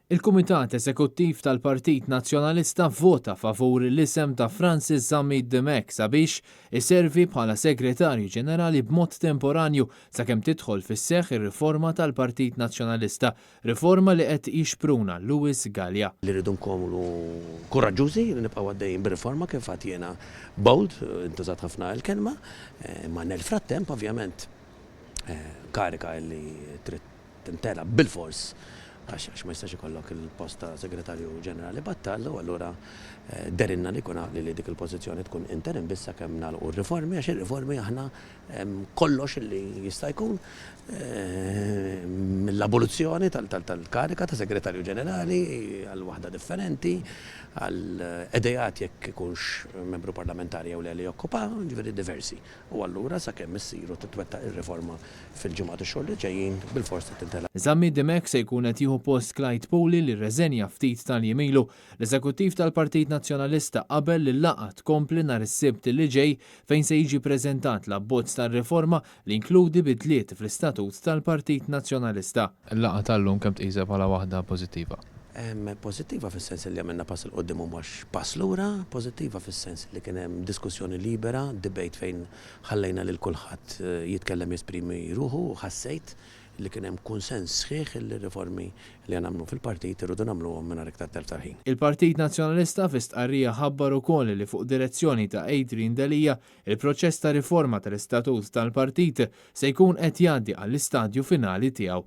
Il-Kumitat Eżekuttiv tal-Partit Nazzjonalista vvota favur l-isem ta' Francis Zamid Demek sabiex iservi bħala Segretarju Ġenerali b'mod temporanju sakemm tidħol fis-seħħ ir-riforma tal-Partit Nazzjonalista, riforma li qed jixpruna Lewis Gallia. Li rridu nkomlu koraġġużi li nibqgħu għaddejjin bir-riforma kif għad jiena bold, intużat ħafna l-kelma, ma nel-frattemp ovvjament karika li trid tintela bil-fors għax ma jistax ikollok il-post ta' Segretarju Ġenerali Battallu, u allura derinna li kun li dik il-pożizzjoni tkun interim bissa kemm nagħlqu r-riformi għax ir-riformi aħna kollox li jista' jkun mill-abolizzjoni tal-karika ta' Segretarju Ġenerali għal waħda differenti, għal edejat jekk ikunx membru parlamentari jew li jokkupa, ġifieri diversi. U allura sakemm issiru titwettaq ir-riforma fil-ġimgħat ix-xogħol li ġejjin bil-fors tintela. Zamid Demek se jkun qed jieħu post Clyde Poli li rreżenja ftit tal-jimilu l-Eżekuttiv tal-Partit Nazzjonalista qabel li l-laqgħa tkompli nhar is-Sibt li ġej fejn se jiġi preżentat l-abbozz tar-riforma li inkludi bidliet fl-istatut tal-Partit Nazzjonalista. Il-laqgħa tal-lum kemm tqisha bħala waħda pożittiva? Pozittiva fis-sens li għamilna pass il-qoddim u mhux pass lura, pozittiva fis-sens li kien hemm diskussjoni libera, debate fejn ħallejna lil kulħadd jitkellem jesprimi ruħu u ħassejt li kien hemm kunsens sħiħ il-riformi li għamlu fil-partit irridu nagħmluhom mingħajr iktar telf tal-ħin. Il-Partit Nazzjonalista fi stqarrija ħabbar ukoll li fuq direzzjoni ta' Adrian Delija il-proċess ta' riforma tal-istatut tal-partit se jkun qed jgħaddi għall-istadju finali tiegħu.